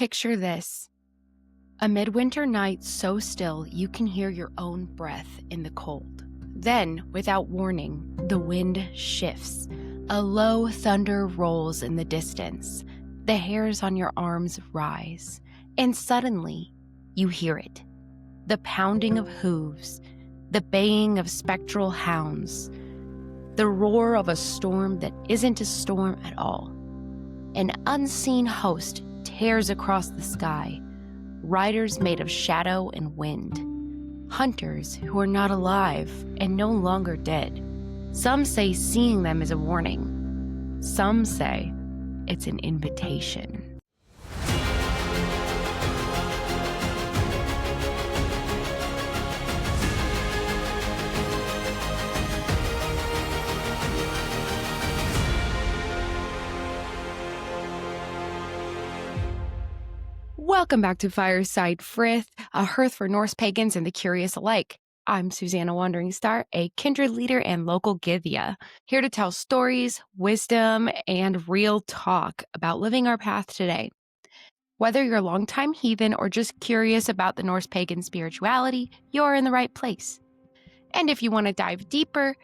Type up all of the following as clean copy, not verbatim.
Picture this: a midwinter night so still you can hear your own breath in the cold. Then, without warning, the wind shifts. A low thunder rolls in the distance. The hairs on your arms rise, and suddenly you hear it. The pounding of hooves, the baying of spectral hounds, the roar of a storm that isn't a storm at all. An unseen host tears across the sky, riders made of shadow and wind, hunters who are not alive and no longer dead. Some say seeing them is a warning. Some say it's an invitation. Welcome back to Fireside Frith, a hearth for Norse pagans and the curious alike. I'm Susanna Wandering Star, a kindred leader and local Githya, here to tell stories, wisdom, and real talk about living our path today. Whether you're a longtime heathen or just curious about the Norse pagan spirituality, you're in the right place. And if you want to dive deeper,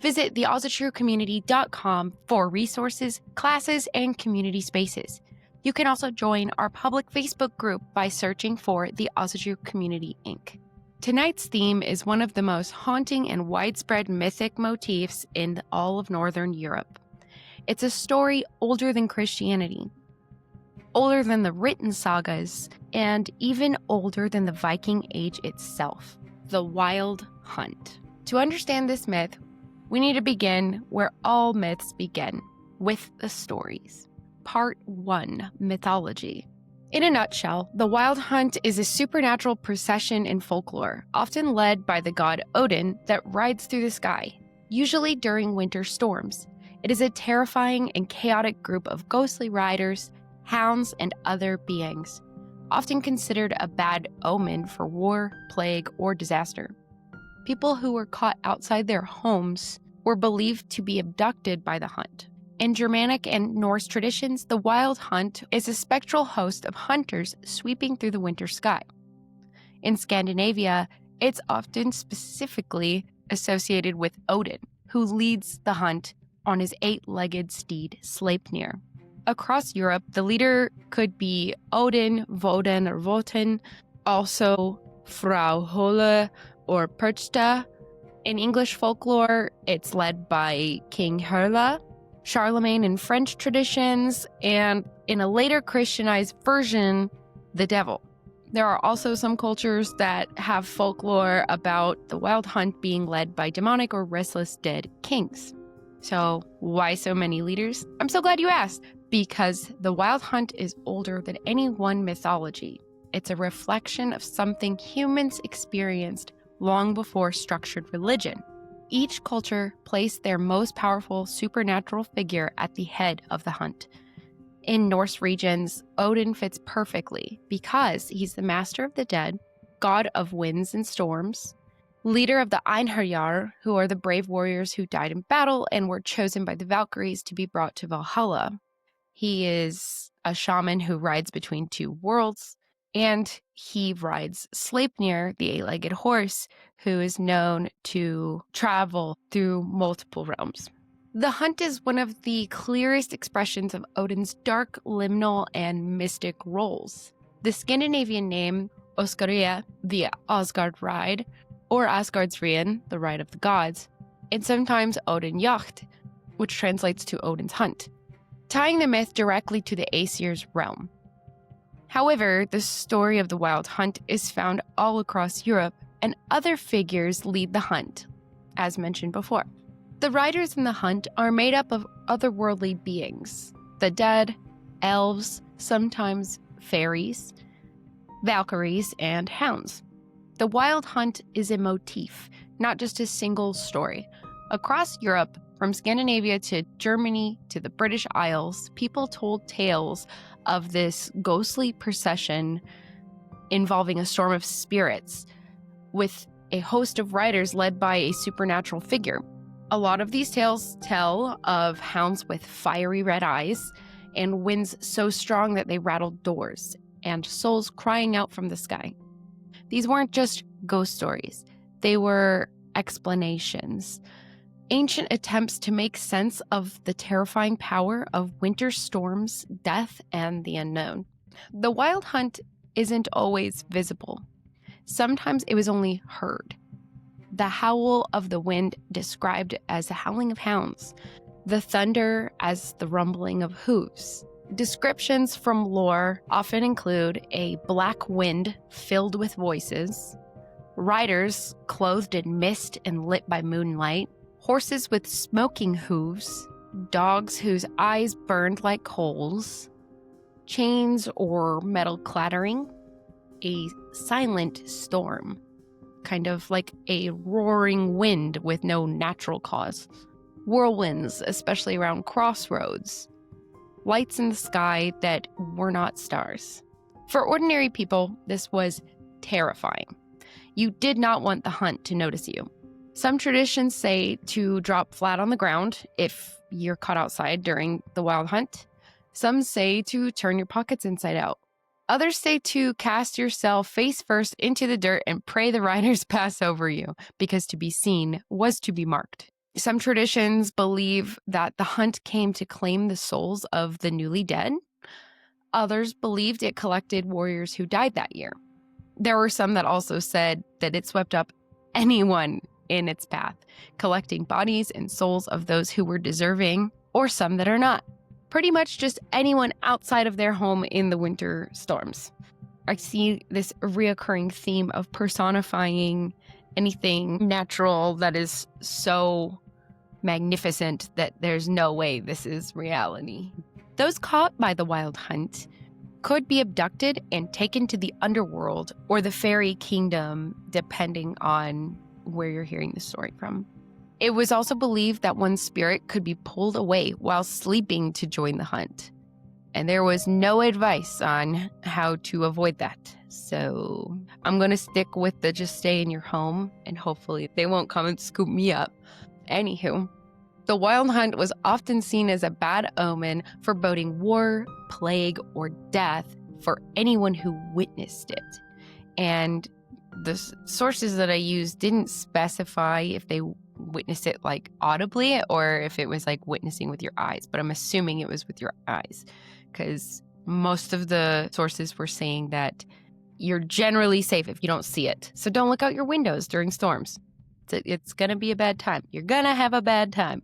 visit theancestral.com for resources, classes, and community spaces. You can also join our public Facebook group by searching for the Ancestral Community, Inc. Tonight's theme is one of the most haunting and widespread mythic motifs in all of Northern Europe. It's a story older than Christianity, older than the written sagas, and even older than the Viking Age itself: the Wild Hunt. To understand this myth, we need to begin where all myths begin, with the stories. Part 1, Mythology. In a nutshell, the Wild Hunt is a supernatural procession in folklore, often led by the god Odin, that rides through the sky, usually during winter storms. It is a terrifying and chaotic group of ghostly riders, hounds, and other beings, often considered a bad omen for war, plague, or disaster. People who were caught outside their homes were believed to be abducted by the hunt. In Germanic and Norse traditions, the Wild Hunt is a spectral host of hunters sweeping through the winter sky. In Scandinavia, it's often specifically associated with Odin, who leads the hunt on his 8-legged steed, Sleipnir. Across Europe, the leader could be Odin, Woden, or Wotan, also Frau Holle or Perchta. In English folklore, it's led by King Herla, Charlemagne in French traditions, and in a later Christianized version, the devil. There are also some cultures that have folklore about the Wild Hunt being led by demonic or restless dead kings. So why so many leaders? I'm so glad you asked, because the Wild Hunt is older than any one mythology. It's a reflection of something humans experienced long before structured religion. Each culture placed their most powerful supernatural figure at the head of the hunt. In Norse regions, Odin fits perfectly because he's the master of the dead, god of winds and storms, leader of the Einherjar, who are the brave warriors who died in battle and were chosen by the Valkyries to be brought to Valhalla. He is a shaman who rides between two worlds, and he rides Sleipnir, the 8-legged horse, who is known to travel through multiple realms. The hunt is one of the clearest expressions of Odin's dark, liminal, and mystic roles. The Scandinavian name Oskaria, the Asgard ride, or Asgardsrian, the ride of the gods, and sometimes Odin Yacht, which translates to Odin's hunt, tying the myth directly to the Aesir's realm. However, the story of the Wild Hunt is found all across Europe, and other figures lead the hunt, as mentioned before. The riders in the hunt are made up of otherworldly beings: the dead, elves, sometimes fairies, Valkyries, and hounds. The Wild Hunt is a motif, not just a single story. Across Europe, from Scandinavia to Germany to the British Isles, people told tales of this ghostly procession involving a storm of spirits, with a host of riders led by a supernatural figure. A lot of these tales tell of hounds with fiery red eyes and winds so strong that they rattled doors, and souls crying out from the sky. These weren't just ghost stories. They were explanations. Ancient attempts to make sense of the terrifying power of winter storms, death, and the unknown. The wild hunt isn't always visible. Sometimes it was only heard. The howl of the wind described as the howling of hounds, the thunder as the rumbling of hooves. Descriptions from lore often include a black wind filled with voices, riders clothed in mist and lit by moonlight, horses with smoking hooves, dogs whose eyes burned like coals, chains or metal clattering, a silent storm, kind of like a roaring wind with no natural cause, whirlwinds, especially around crossroads, lights in the sky that were not stars. For ordinary people, this was terrifying. You did not want the hunt to notice you. Some traditions say to drop flat on the ground if you're caught outside during the wild hunt. Some say to turn your pockets inside out. Others say to cast yourself face first into the dirt and pray the riders pass over you, because to be seen was to be marked. Some traditions believe that the hunt came to claim the souls of the newly dead. Others believed it collected warriors who died that year. There were some that also said that it swept up anyone in its path, collecting bodies and souls of those who were deserving, or some that are not. Pretty much just anyone outside of their home in the winter storms. I see this reoccurring theme of personifying anything natural that is so magnificent that there's no way this is reality. Those caught by the wild hunt could be abducted and taken to the underworld or the fairy kingdom, depending on where you're hearing the story from. It was also believed that one's spirit could be pulled away while sleeping to join the hunt. And there was no advice on how to avoid that. So I'm going to stick with the just stay in your home and hopefully they won't come and scoop me up. Anywho, the wild hunt was often seen as a bad omen, foreboding war, plague, or death for anyone who witnessed it. And the sources that I used didn't specify if they witnessed it like audibly or if it was like witnessing with your eyes, but I'm assuming it was with your eyes because most of the sources were saying that you're generally safe if you don't see it. So don't look out your windows during storms. It's going to be a bad time. You're going to have a bad time.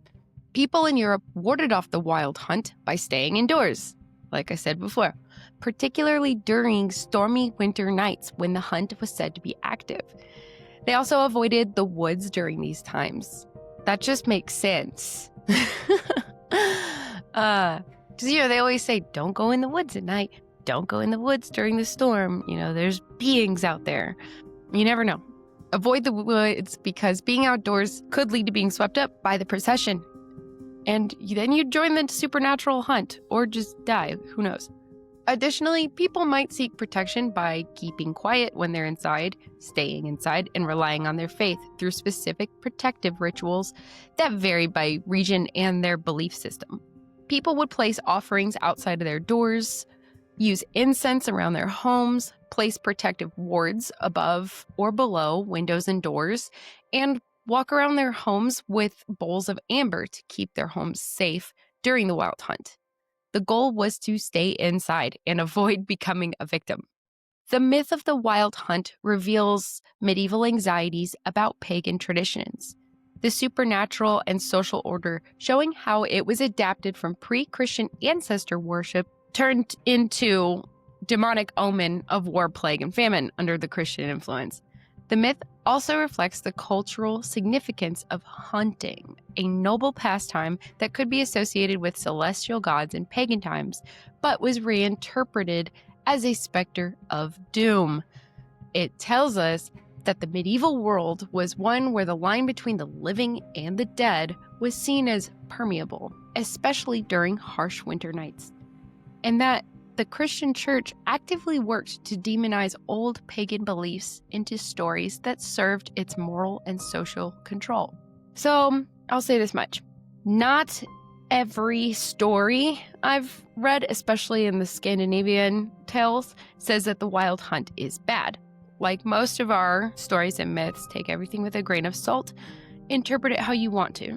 People in Europe warded off the wild hunt by staying indoors, like I said before, particularly during stormy winter nights when the hunt was said to be active. They also avoided the woods during these times. That just makes sense. Because, they always say, don't go in the woods at night. Don't go in the woods during the storm. There's beings out there. You never know. Avoid the woods because being outdoors could lead to being swept up by the procession. And then you join the supernatural hunt or just die. Who knows? Additionally, people might seek protection by keeping quiet when they're inside, staying inside, and relying on their faith through specific protective rituals that vary by region and their belief system. People would place offerings outside of their doors, use incense around their homes, place protective wards above or below windows and doors, and walk around their homes with bowls of amber to keep their homes safe during the wild hunt. The goal was to stay inside and avoid becoming a victim. The myth of the wild hunt reveals medieval anxieties about pagan traditions, the supernatural and social order, showing how it was adapted from pre-Christian ancestor worship turned into demonic omen of war, plague, and famine under the Christian influence. The myth also reflects the cultural significance of hunting, a noble pastime that could be associated with celestial gods in pagan times, but was reinterpreted as a specter of doom. It tells us that the medieval world was one where the line between the living and the dead was seen as permeable, especially during harsh winter nights, and that the Christian church actively worked to demonize old pagan beliefs into stories that served its moral and social control. So I'll say this much. Not every story I've read, especially in the Scandinavian tales, says that the wild hunt is bad. Like most of our stories and myths, take everything with a grain of salt, interpret it how you want to.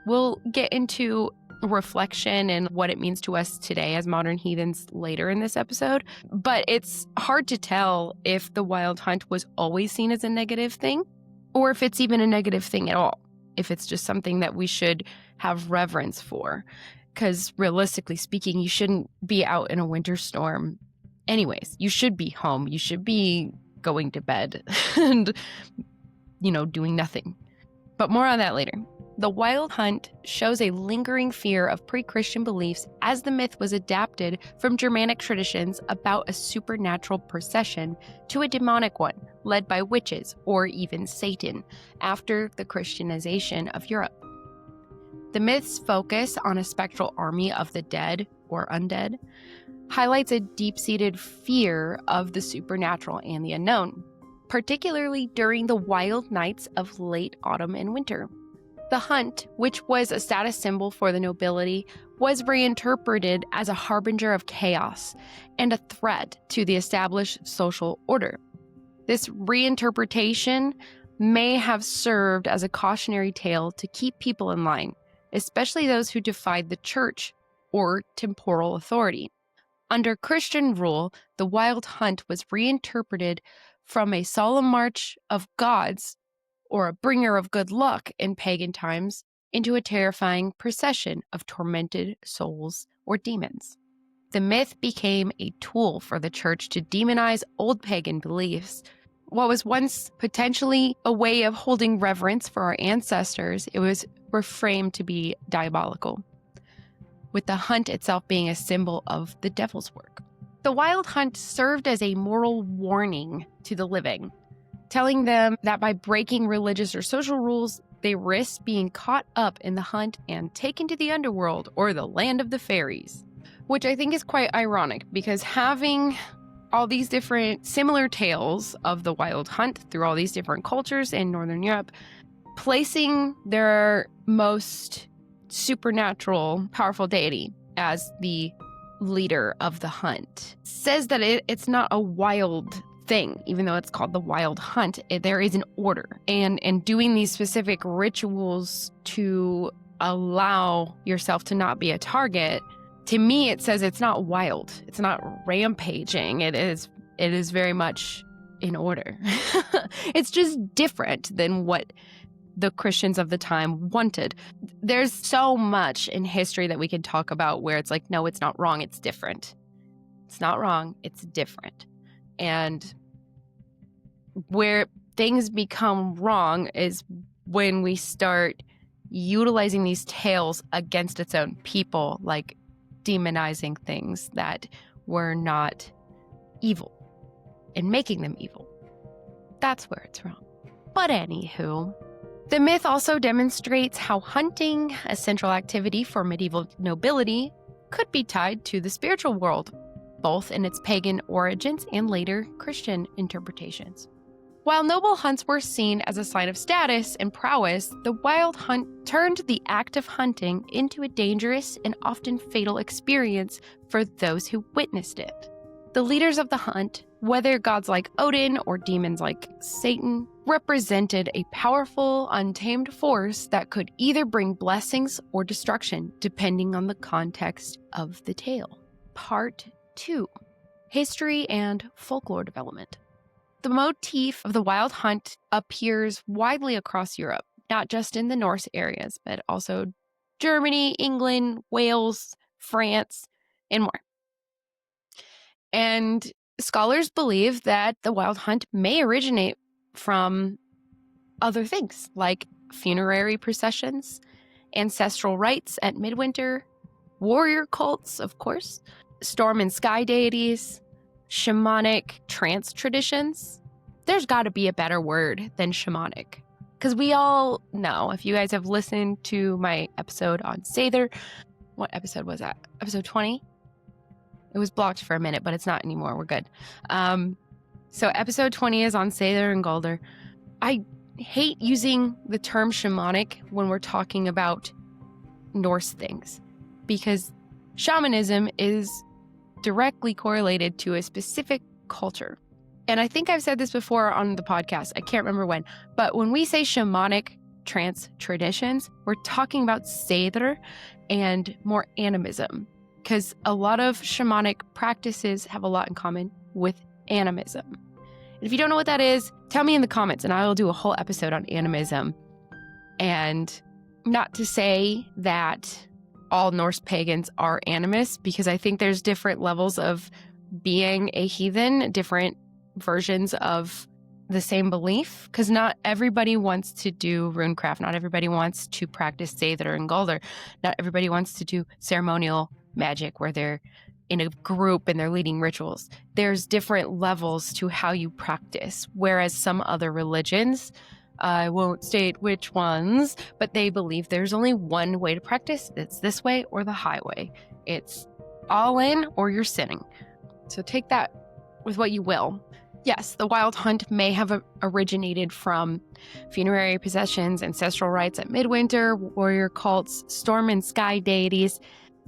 We'll get into reflection and what it means to us today as modern heathens later in this episode, but it's hard to tell if the wild hunt was always seen as a negative thing, or if it's even a negative thing at all, if it's just something that we should have reverence for. Because realistically speaking, you shouldn't be out in a winter storm anyways. You should be home. You should be going to bed and, doing nothing. But more on that later. The wild hunt shows a lingering fear of pre-Christian beliefs as the myth was adapted from Germanic traditions about a supernatural procession to a demonic one led by witches or even Satan after the Christianization of Europe. The myth's focus on a spectral army of the dead or undead highlights a deep-seated fear of the supernatural and the unknown, particularly during the wild nights of late autumn and winter. The hunt, which was a status symbol for the nobility, was reinterpreted as a harbinger of chaos and a threat to the established social order. This reinterpretation may have served as a cautionary tale to keep people in line, especially those who defied the church or temporal authority. Under Christian rule, the wild hunt was reinterpreted from a solemn march of gods or a bringer of good luck in pagan times into a terrifying procession of tormented souls or demons. The myth became a tool for the church to demonize old pagan beliefs. What was once potentially a way of holding reverence for our ancestors, it was reframed to be diabolical, with the hunt itself being a symbol of the devil's work. The wild hunt served as a moral warning to the living, telling them that by breaking religious or social rules, they risked being caught up in the hunt and taken to the underworld or the land of the fairies. Which I think is quite ironic, because having all these different similar tales of the wild hunt through all these different cultures in Northern Europe, placing their most supernatural, powerful deity as the leader of the hunt says that it's not a wild thing, even though it's called the wild hunt. There is an order, and doing these specific rituals to allow yourself to not be a target, to me it says it's not wild, it's not rampaging, it is very much in order. It's just different than what the Christians of the time wanted. There's so much in history that we can talk about where it's like, no, it's not wrong, it's different. It's not wrong, it's different. And where things become wrong is when we start utilizing these tales against its own people, like demonizing things that were not evil and making them evil. That's where it's wrong. But anywho, the myth also demonstrates how hunting, a central activity for medieval nobility, could be tied to the spiritual world, both in its pagan origins and later Christian interpretations. While noble hunts were seen as a sign of status and prowess, the wild hunt turned the act of hunting into a dangerous and often fatal experience for those who witnessed it. The leaders of the hunt, whether gods like Odin or demons like Satan, represented a powerful, untamed force that could either bring blessings or destruction, depending on the context of the tale. Part 2. History and folklore development. The motif of the wild hunt appears widely across Europe, not just in the Norse areas, but also Germany, England, Wales, France, and more. And scholars believe that the wild hunt may originate from other things like funerary processions, ancestral rites at midwinter, warrior cults, of course, storm and sky deities, shamanic trance traditions. There's got to be a better word than shamanic, because we all know, if you guys have listened to my episode on Sather, what episode was that? Episode 20? It was blocked for a minute, but it's not anymore. We're good. So episode 20 is on Sather and Galder. I hate using the term shamanic when we're talking about Norse things, because shamanism is directly correlated to a specific culture. And I think I've said this before on the podcast. I can't remember when. But when we say shamanic trance traditions, we're talking about Seidr and more animism, because a lot of shamanic practices have a lot in common with animism. And if you don't know what that is, tell me in the comments and I will do a whole episode on animism. And not to say that all Norse pagans are animists, because I think there's different levels of being a heathen, different versions of the same belief, because not everybody wants to do runecraft. Not everybody wants to practice Seidr and Galdr. Not everybody wants to do ceremonial magic where they're in a group and they're leading rituals. There's different levels to how you practice, whereas some other religions, I won't state which ones, but they believe there's only one way to practice. It's this way or the highway. It's all in or you're sinning. So take that with what you will. Yes, the wild hunt may have originated from funerary possessions, ancestral rites at midwinter, warrior cults, storm and sky deities,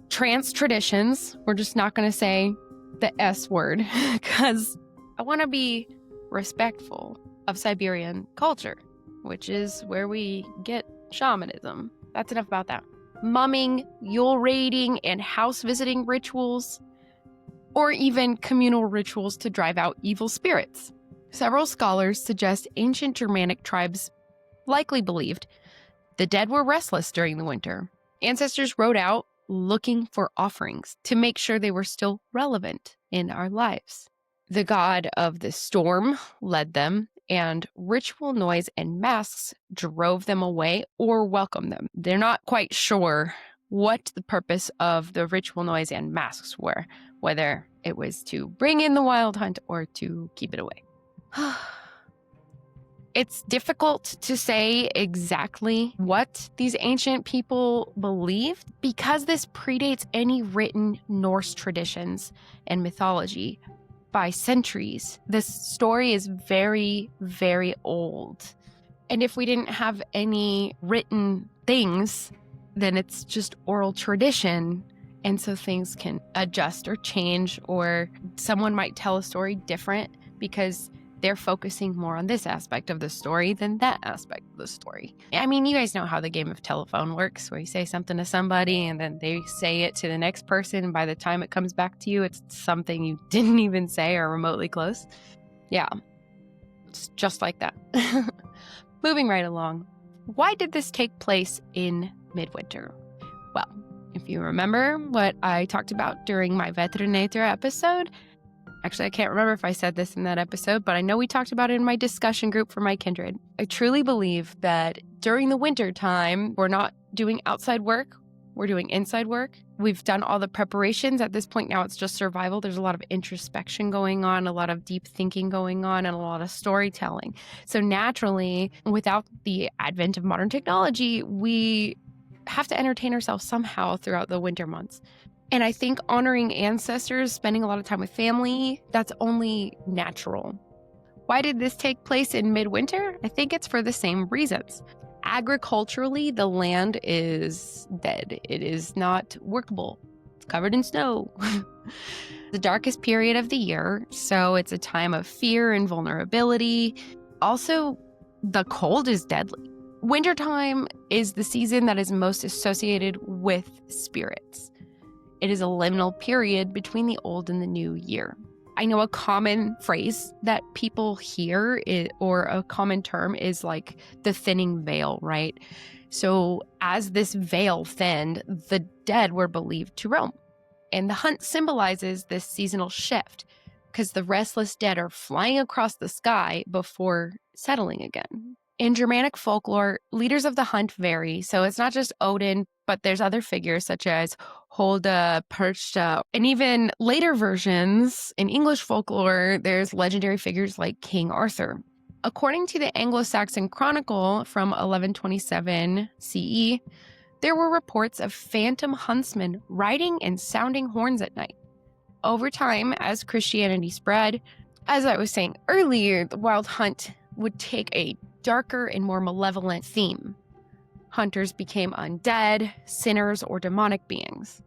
trance traditions. We're just not going to say the S word because I want to be respectful of Siberian culture, which is where we get shamanism. That's enough about that. Mumming, Yule raiding, and house visiting rituals, or even communal rituals to drive out evil spirits. Several scholars suggest ancient Germanic tribes likely believed the dead were restless during the winter. Ancestors rode out looking for offerings to make sure they were still relevant in our lives. The god of the storm led them, and ritual noise and masks drove them away or welcomed them. They're not quite sure what the purpose of the ritual noise and masks were, whether it was to bring in the wild hunt or to keep it away. It's difficult to say exactly what these ancient people believed because this predates any written Norse traditions and mythology by centuries. This story is very, very old. And if we didn't have any written things, then it's just oral tradition. And so things can adjust or change, or someone might tell a story different because they're focusing more on this aspect of the story than that aspect of the story. I mean, you guys know how the game of telephone works, where you say something to somebody and then they say it to the next person. And by the time it comes back to you, it's something you didn't even say or remotely close. Yeah, it's just like that. Moving right along. Why did this take place in midwinter? Well, if you remember what I talked about during my Veterinator episode, actually, I can't remember if I said this in that episode, but I know we talked about it in my discussion group for my kindred. I truly believe that during the winter time, we're not doing outside work, we're doing inside work. We've done all the preparations. At this point now, it's just survival. There's a lot of introspection going on, a lot of deep thinking going on, and a lot of storytelling. So naturally, without the advent of modern technology, we have to entertain ourselves somehow throughout the winter months. And I think honoring ancestors, spending a lot of time with family, that's only natural. Why did this take place in midwinter? I think it's for the same reasons. Agriculturally, the land is dead. It is not workable. It's covered in snow. The darkest period of the year, so it's a time of fear and vulnerability. Also, the cold is deadly. Wintertime is the season that is most associated with spirits. It is a liminal period between the old and the new year. I know a common phrase that people hear or a common term is like the thinning veil, right? So as this veil thinned, the dead were believed to roam. And the hunt symbolizes this seasonal shift because the restless dead are flying across the sky before settling again. In Germanic folklore, leaders of the hunt vary. So it's not just Odin, but there's other figures such as Holda, Perchta, and even later versions in English folklore, there's legendary figures like King Arthur. According to the Anglo-Saxon Chronicle from 1127 CE, there were reports of phantom huntsmen riding and sounding horns at night. Over time, as Christianity spread, as I was saying earlier, the wild hunt would take a darker and more malevolent theme. Hunters became undead, sinners, or demonic beings.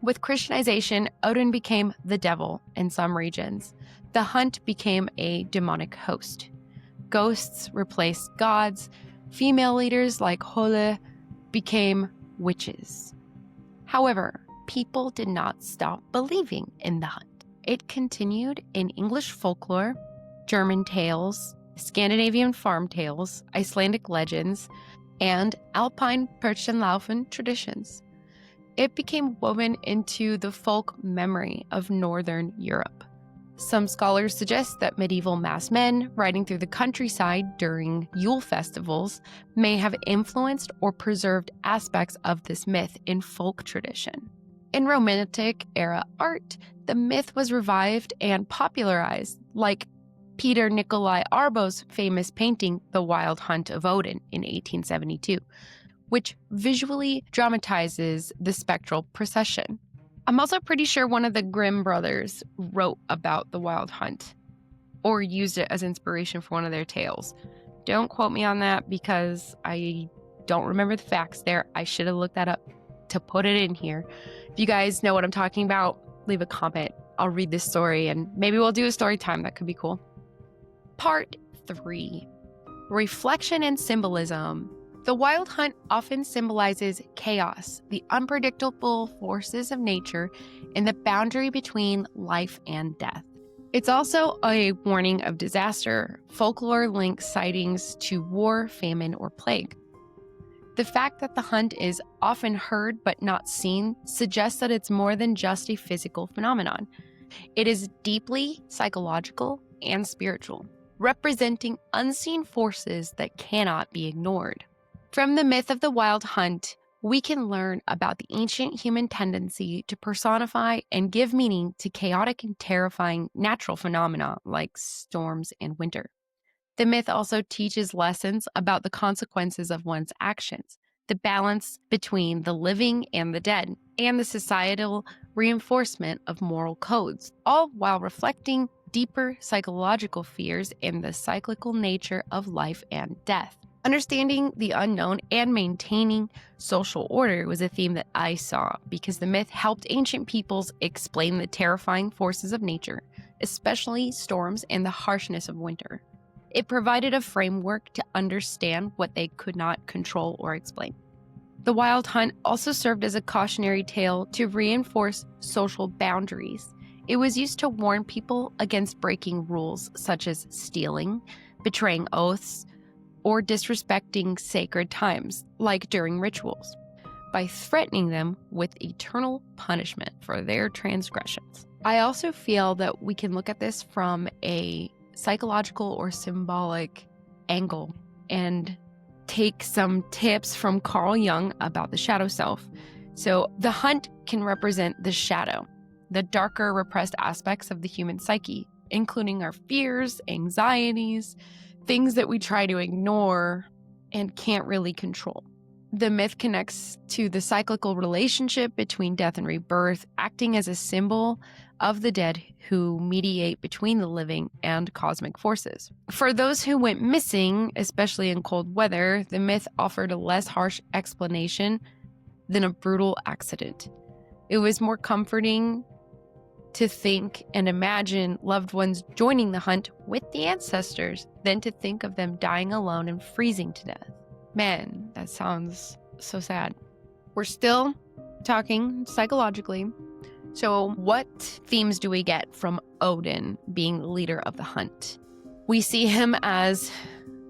With Christianization, Odin became the devil in some regions. The hunt became a demonic host. Ghosts replaced gods. Female leaders like Hole became witches. However, people did not stop believing in the hunt. It continued in English folklore, German tales, Scandinavian farm tales, Icelandic legends, and Alpine Perchenlaufen traditions. It became woven into the folk memory of Northern Europe. Some scholars suggest that medieval masked men riding through the countryside during Yule festivals may have influenced or preserved aspects of this myth in folk tradition. In Romantic era art, the myth was revived and popularized, like Peter Nikolai Arbo's famous painting, The Wild Hunt of Odin, in 1872, which visually dramatizes the spectral procession. I'm also pretty sure one of the Grimm brothers wrote about the Wild Hunt or used it as inspiration for one of their tales. Don't quote me on that because I don't remember the facts there. I should have looked that up to put it in here. If you guys know what I'm talking about, leave a comment. I'll read this story and maybe we'll do a story time. That could be cool. Part 3. Reflection and Symbolism. The Wild Hunt often symbolizes chaos, the unpredictable forces of nature, and the boundary between life and death. It's also a warning of disaster. Folklore links sightings to war, famine, or plague. The fact that the hunt is often heard but not seen suggests that it's more than just a physical phenomenon. It is deeply psychological and spiritual, representing unseen forces that cannot be ignored. From the myth of the Wild Hunt, we can learn about the ancient human tendency to personify and give meaning to chaotic and terrifying natural phenomena like storms and winter. The myth also teaches lessons about the consequences of one's actions, the balance between the living and the dead, and the societal reinforcement of moral codes, all while reflecting deeper psychological fears and the cyclical nature of life and death. Understanding the unknown and maintaining social order was a theme that I saw because the myth helped ancient peoples explain the terrifying forces of nature, especially storms and the harshness of winter. It provided a framework to understand what they could not control or explain. The Wild Hunt also served as a cautionary tale to reinforce social boundaries. It was used to warn people against breaking rules such as stealing, betraying oaths, or disrespecting sacred times, like during rituals, by threatening them with eternal punishment for their transgressions. I also feel that we can look at this from a psychological or symbolic angle and take some tips from Carl Jung about the shadow self. So the hunt can represent the shadow, the darker repressed aspects of the human psyche, including our fears, anxieties, things that we try to ignore and can't really control. The myth connects to the cyclical relationship between death and rebirth, acting as a symbol of the dead who mediate between the living and cosmic forces. For those who went missing, especially in cold weather, the myth offered a less harsh explanation than a brutal accident. It was more comforting to think and imagine loved ones joining the hunt with the ancestors than to think of them dying alone and freezing to death. Man, that sounds so sad. We're still talking psychologically. So what themes do we get from Odin being the leader of the hunt? We see him as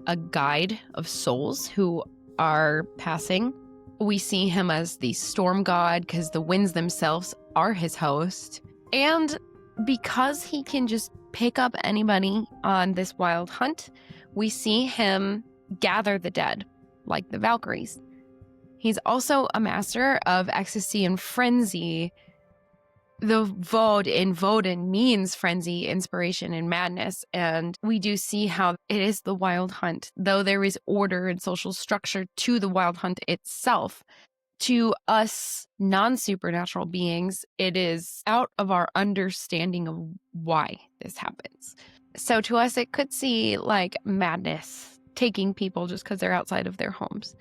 a guide of souls who are passing. We see him as the storm god because the winds themselves are his host. And because he can just pick up anybody on this wild hunt, we see him gather the dead, like the Valkyries. He's also a master of ecstasy and frenzy. The Vod in Vodin means frenzy, inspiration, and madness. And we do see how it is the wild hunt. Though there is order and social structure to the wild hunt itself, to us non-supernatural beings, it is out of our understanding of why this happens. So to us, it could see like madness taking people just because they're outside of their homes.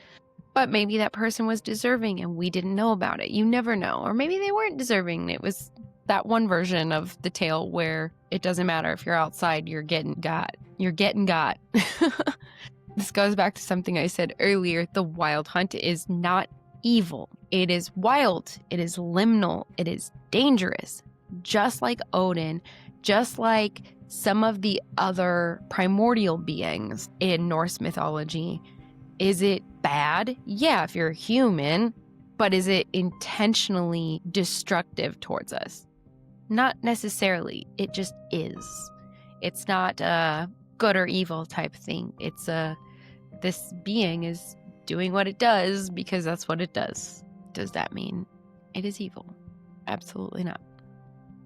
But maybe that person was deserving and we didn't know about it. You never know. Or maybe they weren't deserving. It was that one version of the tale where it doesn't matter if you're outside, you're getting got. You're getting got. This goes back to something I said earlier. The wild hunt is not evil. It is wild. It is liminal. It is dangerous. Just like Odin, just like some of the other primordial beings in Norse mythology. Is it bad? Yeah, if you're a human. But is it intentionally destructive towards us? Not necessarily. It just is. It's not a good or evil type thing. It's this being is doing what it does because that's what it does. Does that mean it is evil? Absolutely not.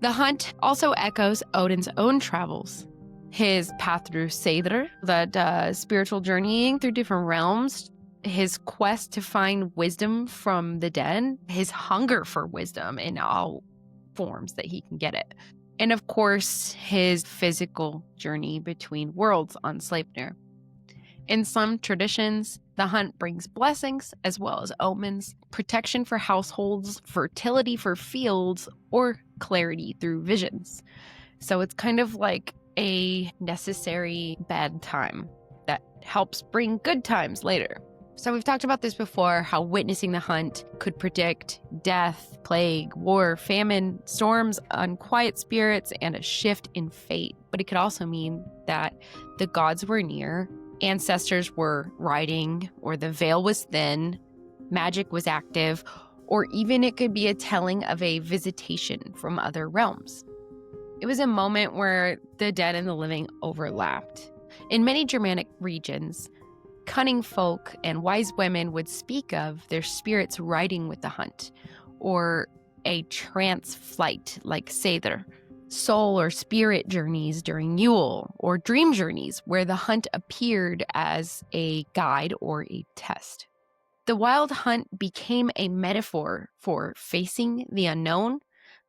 The hunt also echoes Odin's own travels. His path through Seidr, that spiritual journeying through different realms, his quest to find wisdom from the dead, his hunger for wisdom in all forms that he can get it. And of course, his physical journey between worlds on Sleipnir. In some traditions, the hunt brings blessings as well as omens, protection for households, fertility for fields, or clarity through visions. So it's kind of like a necessary bad time that helps bring good times later. So we've talked about this before, how witnessing the hunt could predict death, plague, war, famine, storms, unquiet spirits, and a shift in fate. But it could also mean that the gods were near, ancestors were riding, or the veil was thin, magic was active, or even it could be a telling of a visitation from other realms. It was a moment where the dead and the living overlapped. In many Germanic regions, cunning folk and wise women would speak of their spirits riding with the hunt, or a trance flight like Seidr, soul or spirit journeys during Yule, or dream journeys where the hunt appeared as a guide or a test. The wild hunt became a metaphor for facing the unknown,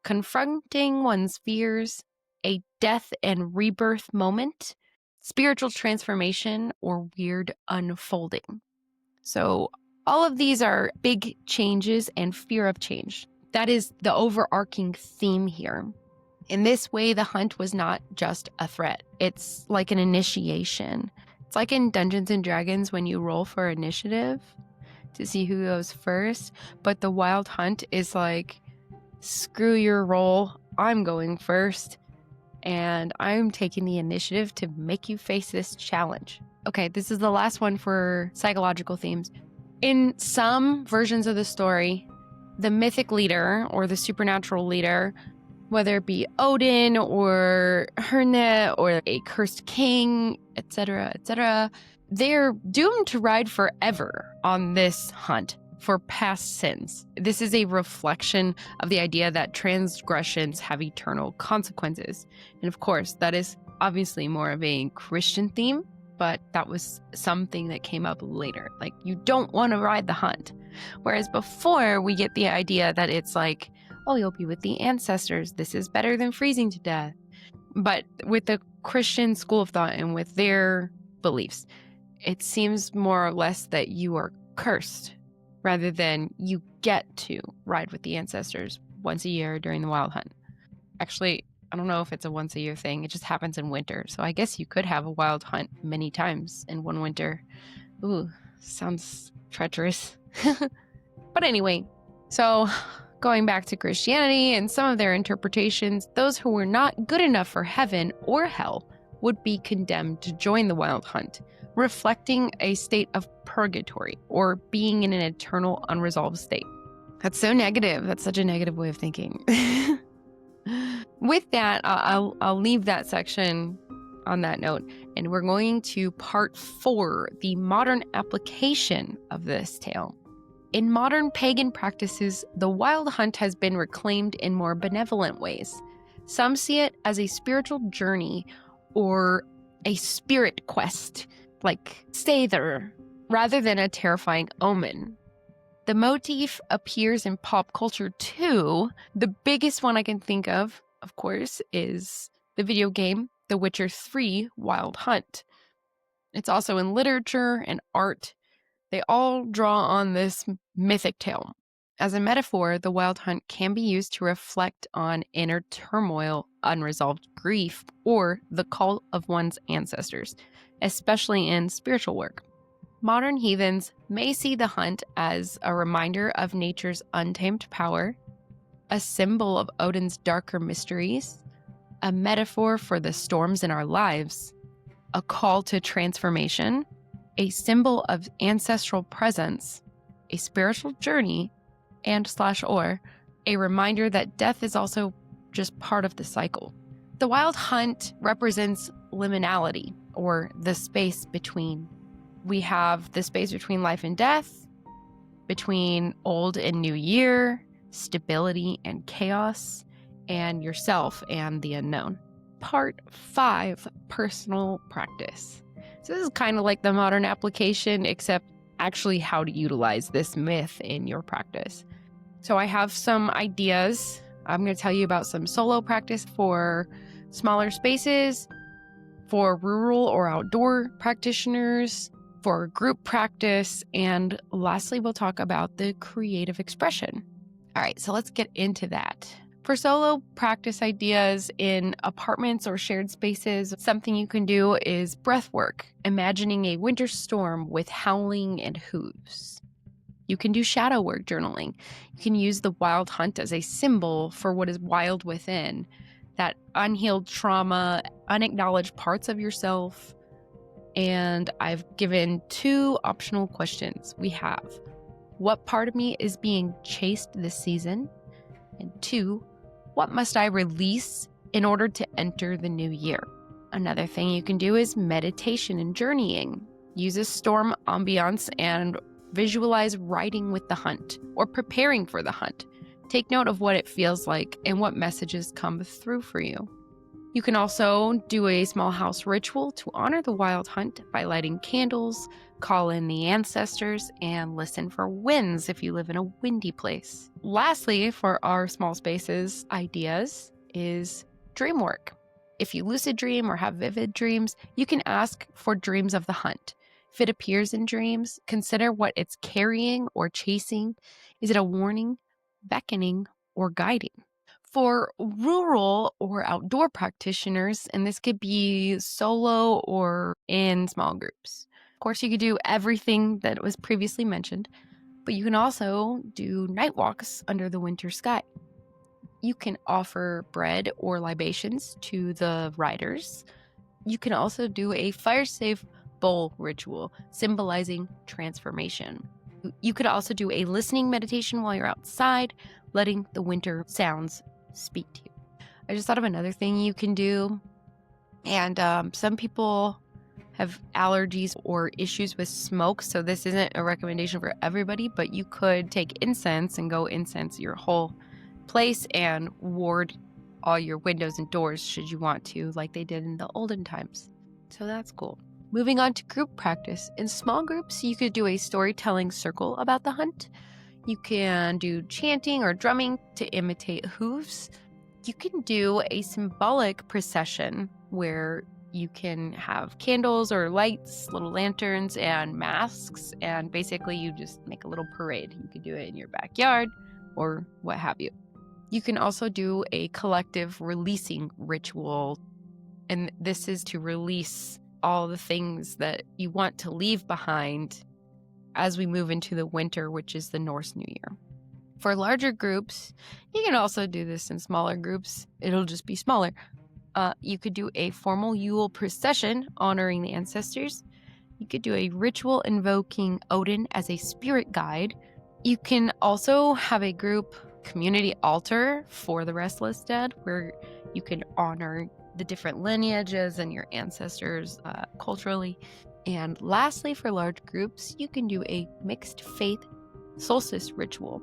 confronting one's fears, a death and rebirth moment, spiritual transformation, or weird unfolding. So all of these are big changes and fear of change. That is the overarching theme here. In this way, the hunt was not just a threat. It's like an initiation. It's like in Dungeons and Dragons when you roll for initiative to see who goes first. But the wild hunt is like, screw your roll, I'm going first. And I'm taking the initiative to make you face this challenge. Okay, this is the last one for psychological themes. In some versions of the story, the mythic leader or the supernatural leader, whether it be Odin or Herne or a cursed king, etc., they're doomed to ride forever on this hunt for past sins. This is a reflection of the idea that transgressions have eternal consequences. And of course, that is obviously more of a Christian theme, but that was something that came up later. Like, you don't want to ride the hunt. Whereas before, we get the idea that it's like, oh, you'll be with the ancestors. This is better than freezing to death. But with the Christian school of thought and with their beliefs, it seems more or less that you are cursed rather than you get to ride with the ancestors once a year during the wild hunt. Actually, I don't know if it's a once a year thing. It just happens in winter. So I guess you could have a wild hunt many times in one winter. Ooh, sounds treacherous. But anyway, so going back to Christianity and some of their interpretations, those who were not good enough for heaven or hell would be condemned to join the wild hunt, reflecting a state of purgatory or being in an eternal unresolved state. That's so negative. That's such a negative way of thinking. With that, I'll leave that section on that note, and we're going to part 4, the modern application of this tale. In modern pagan practices, the wild hunt has been reclaimed in more benevolent ways. Some see it as a spiritual journey or a spirit quest, like Seidr, rather than a terrifying omen. The motif appears in pop culture too. The biggest one I can think of course, is the video game The Witcher 3 Wild Hunt. It's also in literature and art. They all draw on this mythic tale. As a metaphor, the wild hunt can be used to reflect on inner turmoil, unresolved grief, or the call of one's ancestors, especially in spiritual work. Modern heathens may see the hunt as a reminder of nature's untamed power, a symbol of Odin's darker mysteries, a metaphor for the storms in our lives, a call to transformation, a symbol of ancestral presence, a spiritual journey, and/or a reminder that death is also just part of the cycle. The wild hunt represents liminality, or the space between. We have the space between life and death, between old and new year, stability and chaos, and yourself and the unknown. Part 5, personal practice. So this is kind of like the modern application, except actually how to utilize this myth in your practice. So I have some ideas. I'm going to tell you about some solo practice for smaller spaces, for rural or outdoor practitioners, for group practice, and lastly, we'll talk about the creative expression. All right, so let's get into that. For solo practice ideas in apartments or shared spaces, something you can do is breath work, imagining a winter storm with howling and hooves. You can do shadow work journaling. You can use the wild hunt as a symbol for what is wild within, that unhealed trauma, unacknowledged parts of yourself. And I've given 2 optional questions. We have, what part of me is being chased this season? And 2, what must I release in order to enter the new year? Another thing you can do is meditation and journeying. Use a storm ambiance and visualize riding with the hunt or preparing for the hunt. Take note of what it feels like and what messages come through for you. You can also do a small house ritual to honor the wild hunt by lighting candles, call in the ancestors, and listen for winds if you live in a windy place. Lastly, for our small spaces ideas is dream work. If you lucid dream or have vivid dreams, you can ask for dreams of the hunt. If it appears in dreams, consider what it's carrying or chasing. Is it a warning, beckoning, or guiding? For rural or outdoor practitioners, and this could be solo or in small groups. Of course, you could do everything that was previously mentioned, but you can also do night walks under the winter sky. You can offer bread or libations to the riders. You can also do a fire-safe bowl ritual, symbolizing transformation. You could also do a listening meditation while you're outside, letting the winter sounds speak to you. I just thought of another thing you can do. And some people have allergies or issues with smoke, so this isn't a recommendation for everybody, but you could take incense and go incense your whole place and ward all your windows and doors should you want to, like they did in the olden times. So that's cool. Moving on to group practice. In small groups, you could do a storytelling circle about the hunt. You can do chanting or drumming to imitate hooves. You can do a symbolic procession where you can have candles or lights, little lanterns, and masks, and basically you just make a little parade. You could do it in your backyard or what have you. You can also do a collective releasing ritual, and this is to release all the things that you want to leave behind as we move into the winter, which is the Norse New Year. For larger groups, you can also do this in smaller groups. It'll just be smaller. You could do a formal Yule procession honoring the ancestors. You could do a ritual invoking Odin as a spirit guide. You can also have a group community altar for the restless dead, where you can honor the different lineages and your ancestors culturally. And lastly, for large groups, you can do a mixed faith solstice ritual,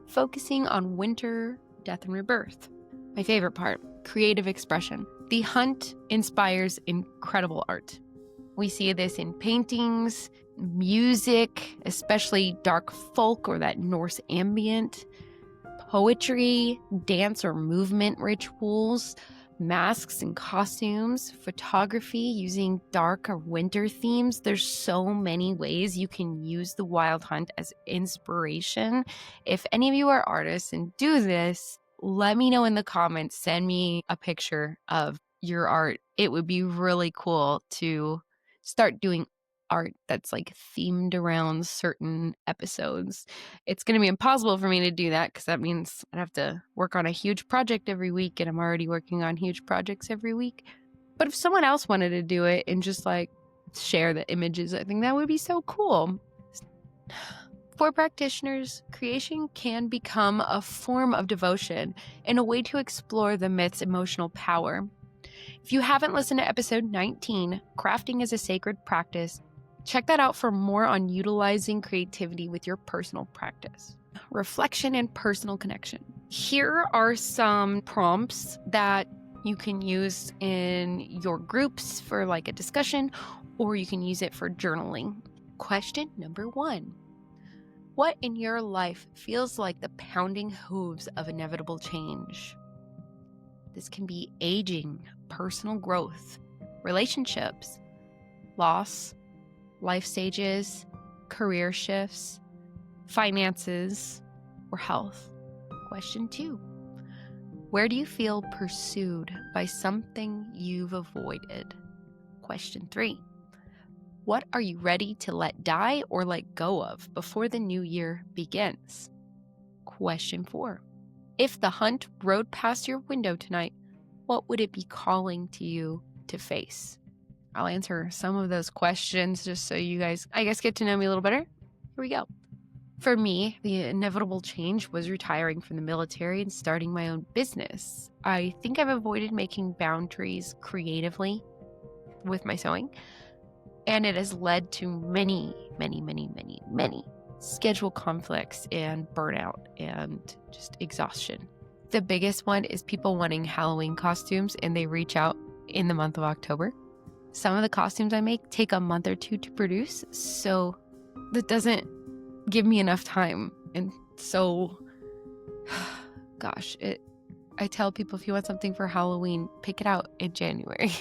focusing on winter, death, and rebirth. My favorite part, creative expression. The hunt inspires incredible art. We see this in paintings, music, especially dark folk or that Norse ambient, poetry, dance or movement rituals, masks and costumes, photography using dark or winter themes. There's so many ways you can use the wild hunt as inspiration. If any of you are artists and do this, let me know in the comments. Send me a picture of your art. It would be really cool to start doing art that's like themed around certain episodes. It's going to be impossible for me to do that because that means I'd have to work on a huge project every week, and I'm already working on huge projects every week. But if someone else wanted to do it and just like share the images, I think that would be so cool. For practitioners, creation can become a form of devotion and a way to explore the myth's emotional power. If you haven't listened to episode 19, Crafting is a Sacred Practice, check that out for more on utilizing creativity with your personal practice. Reflection and personal connection. Here are some prompts that you can use in your groups for like a discussion, or you can use it for journaling. Question number 1. What in your life feels like the pounding hooves of inevitable change? This can be aging, personal growth, relationships, loss, life stages, career shifts, finances, or health. Question 2. Where do you feel pursued by something you've avoided? Question 3. What are you ready to let die or let go of before the new year begins? Question 4. If the hunt rode past your window tonight, what would it be calling to you to face? I'll answer some of those questions just so you guys, I guess, get to know me a little better. Here we go. For me, the inevitable change was retiring from the military and starting my own business. I think I've avoided making boundaries creatively with my sewing, and it has led to many schedule conflicts and burnout and just exhaustion. The biggest one is people wanting Halloween costumes, and they reach out in the month of October. Some of the costumes I make take a month or 2 to produce, so that doesn't give me enough time. And so, gosh, I tell people, if you want something for Halloween, pick it out in January.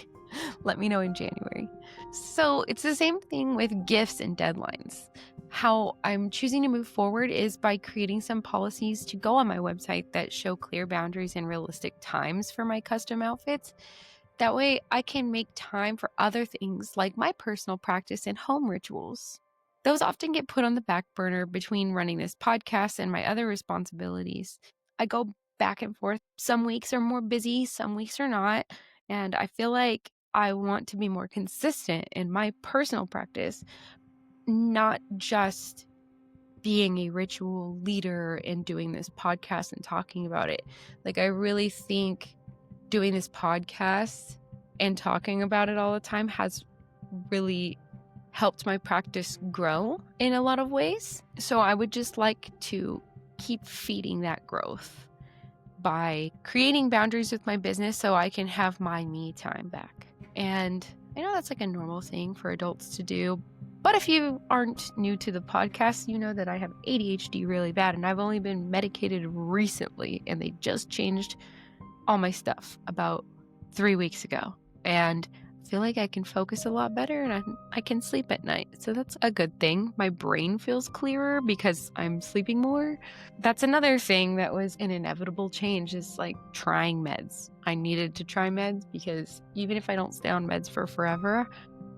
Let me know in January. So it's the same thing with gifts and deadlines. How I'm choosing to move forward is by creating some policies to go on my website that show clear boundaries and realistic times for my custom outfits. That way I can make time for other things like my personal practice and home rituals. Those often get put on the back burner between running this podcast and my other responsibilities. I go back and forth. Some weeks are more busy, some weeks are not. And I feel like I want to be more consistent in my personal practice, not just being a ritual leader and doing this podcast and talking about it. Like, I really think doing this podcast and talking about it all the time has really helped my practice grow in a lot of ways. So I would just like to keep feeding that growth by creating boundaries with my business so I can have my me time back. And I know that's like a normal thing for adults to do, but if you aren't new to the podcast, you know that I have ADHD really bad, and I've only been medicated recently, and they just changed all my stuff about 3 weeks ago. And I feel like I can focus a lot better, and I can sleep at night. So that's a good thing. My brain feels clearer because I'm sleeping more. That's another thing that was an inevitable change, is like trying meds. I needed to try meds because even if I don't stay on meds for forever,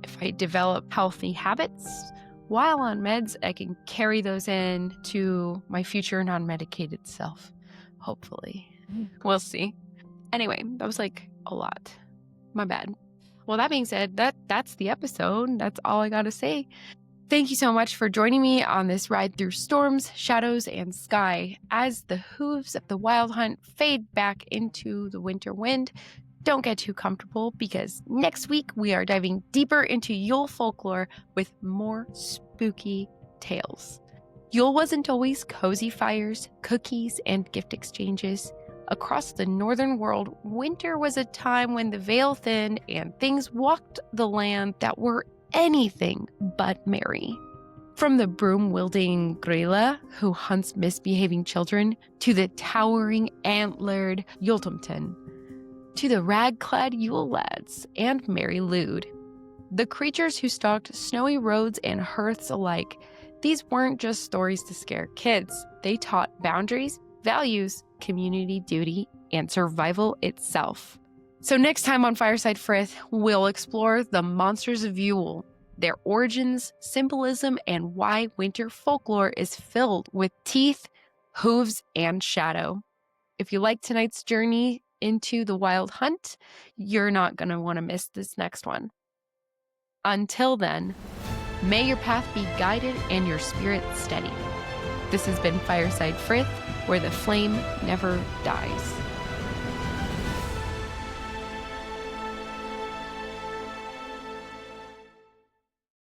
if I develop healthy habits while on meds, I can carry those in to my future non-medicated self, hopefully. We'll see. Anyway, that was like a lot. My bad. Well, that being said, that's the episode. That's all I got to say. Thank you so much for joining me on this ride through storms, shadows, and sky. As the hooves of the wild hunt fade back into the winter wind, don't get too comfortable, because next week we are diving deeper into Yule folklore with more spooky tales. Yule wasn't always cozy fires, cookies, and gift exchanges. Across the northern world, winter was a time when the veil thinned and things walked the land that were anything but merry. From the broom-wielding Grilla, who hunts misbehaving children, to the towering, antlered Yultumton, to the rag-clad Yule lads and Merry Lude. The creatures who stalked snowy roads and hearths alike, these weren't just stories to scare kids. They taught boundaries, values, community duty, and survival itself. So next time on Fireside Frith, we'll explore the monsters of Yule, their origins, symbolism, and why winter folklore is filled with teeth, hooves, and shadow. If you like tonight's journey into the wild hunt, you're not going to want to miss this next one. Until then, may your path be guided and your spirit steady. This has been Fireside Frith, where the flame never dies.